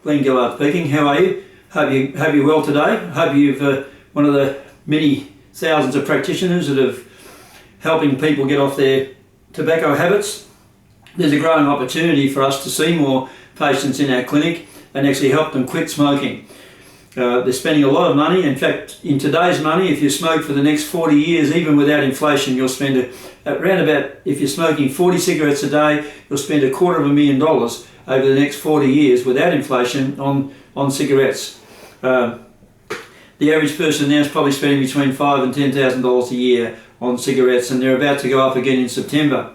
Glenn Gillard speaking. How are you? Hope you're well today. Hope you've one of the many thousands of practitioners that are helping people get off their tobacco habits. There's a growing opportunity for us to see more patients in our clinic and actually help them quit smoking. They're spending a lot of money. In fact, in today's money, if you smoke for the next 40 years, even without inflation, you'll spend around about, if you're smoking 40 cigarettes a day, you'll spend $250,000 over the next 40 years without inflation on cigarettes. The average person now is probably spending between $5,000 and $10,000 a year on cigarettes, and they're about to go up again in September.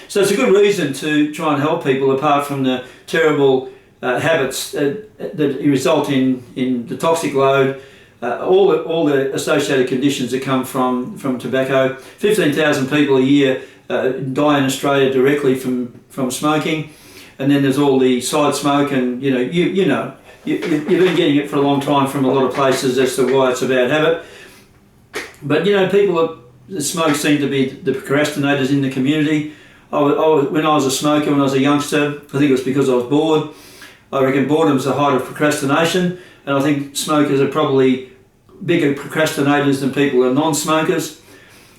So it's a good reason to try and help people, apart from the terrible habits that result in the toxic load, all the associated conditions that come from tobacco. 15,000 people a year die in Australia directly from smoking, and then there's all the side smoke, and you've been getting it for a long time from a lot of places as to why it's a bad habit. But people that smoke seem to be the procrastinators in the community. When I was a smoker, when I was a youngster, I think it was because I was bored. I reckon boredom's the height of procrastination, and I think smokers are probably bigger procrastinators than people who are non-smokers.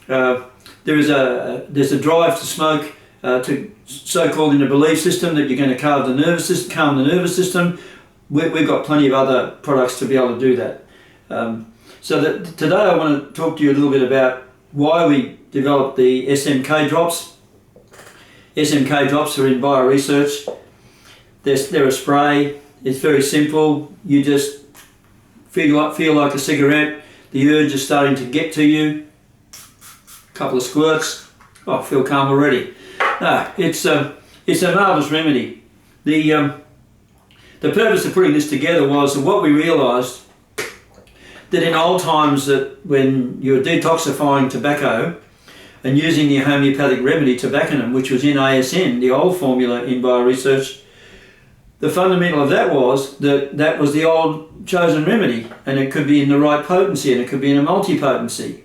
There's a drive to smoke, to so-called in a belief system that you're going to calm the nervous system. We've got plenty of other products to be able to do that. Today I want to talk to you a little bit about why we developed the SMK drops. SMK drops are in BioResearch. They're a spray. It's very simple. You just feel like a cigarette. The urge is starting to get to you. A couple of squirts. Oh, I feel calm already. It's a marvellous remedy. The purpose of putting this together was that what we realised that in old times, that when you were detoxifying tobacco and using the homeopathic remedy Tobacanum, which was in ASN, the old formula in BioResearch, the fundamental of that was that was the old chosen remedy, and it could be in the right potency, and it could be in a multi-potency.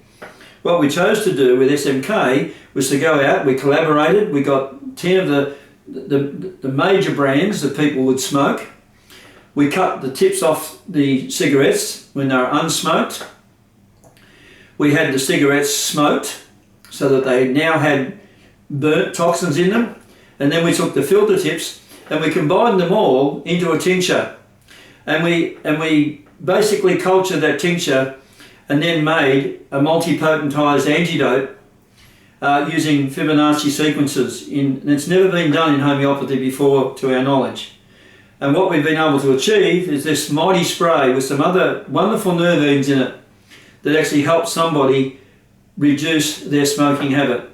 What we chose to do with SMK was to go out, we collaborated, we got 10 of the major brands that people would smoke. We cut the tips off the cigarettes when they were unsmoked. We had the cigarettes smoked so that they now had burnt toxins in them, and then we took the filter tips and we combined them all into a tincture, and we basically cultured that tincture and then made a multi-potentized antidote using Fibonacci sequences. And it's never been done in homeopathy before, to our knowledge. And what we've been able to achieve is this mighty spray with some other wonderful nervines in it that actually help somebody reduce their smoking habit.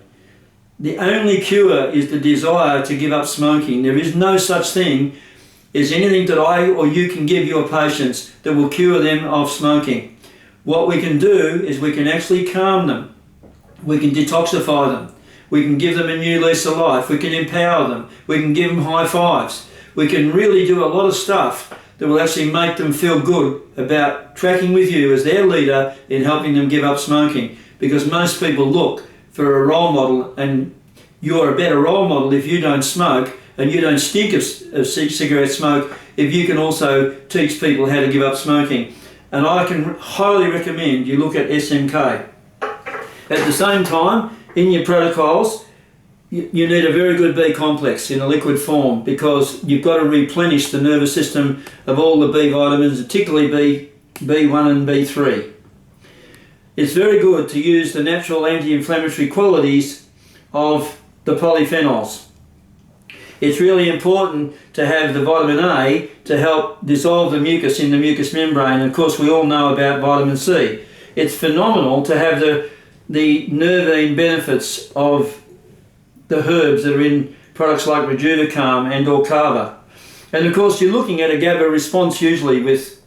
The only cure is the desire to give up smoking. There is no such thing as anything that I or you can give your patients that will cure them of smoking. What we can do is we can actually calm them. We can detoxify them. We can give them a new lease of life. We can empower them. We can give them high fives. We can really do a lot of stuff that will actually make them feel good about tracking with you as their leader in helping them give up smoking. Because most people look for a role model, and you're a better role model if you don't smoke and you don't stink of cigarette smoke, if you can also teach people how to give up smoking. And I can highly recommend you look at SMK. At the same time, in your protocols, you need a very good B complex in a liquid form, because you've got to replenish the nervous system of all the B vitamins, particularly B1 and B3. It's very good to use the natural anti-inflammatory qualities of the polyphenols. It's really important to have the vitamin A to help dissolve the mucus in the mucous membrane. And of course, we all know about vitamin C. It's phenomenal to have the nervine benefits of the herbs that are in products like Rejuva-Calm and or Kava. And of course, you're looking at a GABA response usually with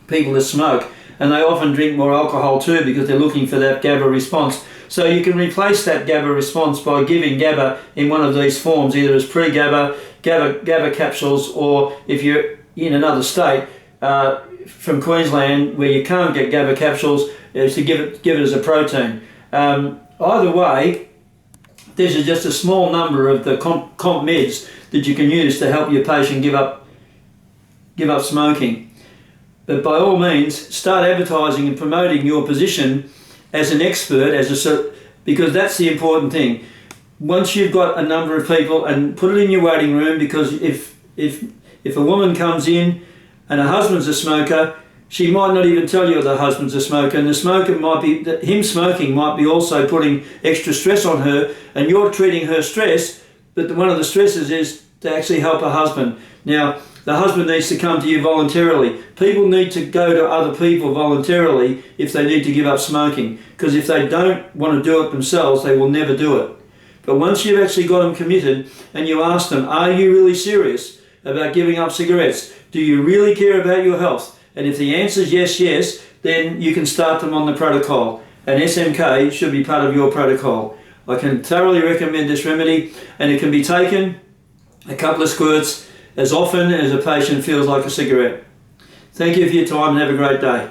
people that smoke, and they often drink more alcohol too because they're looking for that GABA response. So you can replace that GABA response by giving GABA in one of these forms, either as pre-GABA, GABA capsules, or if you're in another state, from Queensland where you can't get GABA capsules, is to give it as a protein. Either way, this is just a small number of the comp meds that you can use to help your patient give up give up smoking. But by all means, start advertising and promoting your position as an expert, because that's the important thing. Once you've got a number of people, and put it in your waiting room, because if a woman comes in and her husband's a smoker, she might not even tell you the husband's a smoker, and the smoker might be, him smoking might be also putting extra stress on her, and you're treating her stress, but one of the stresses is to actually help her husband. Now, the husband needs to come to you voluntarily. People need to go to other people voluntarily if they need to give up smoking, because if they don't want to do it themselves, they will never do it. But once you've actually got them committed and you ask them, are you really serious about giving up cigarettes? Do you really care about your health? And if the answer is yes, yes, then you can start them on the protocol. And SMK should be part of your protocol. I can thoroughly recommend this remedy, and it can be taken a couple of squirts as often as a patient feels like a cigarette. Thank you for your time and have a great day.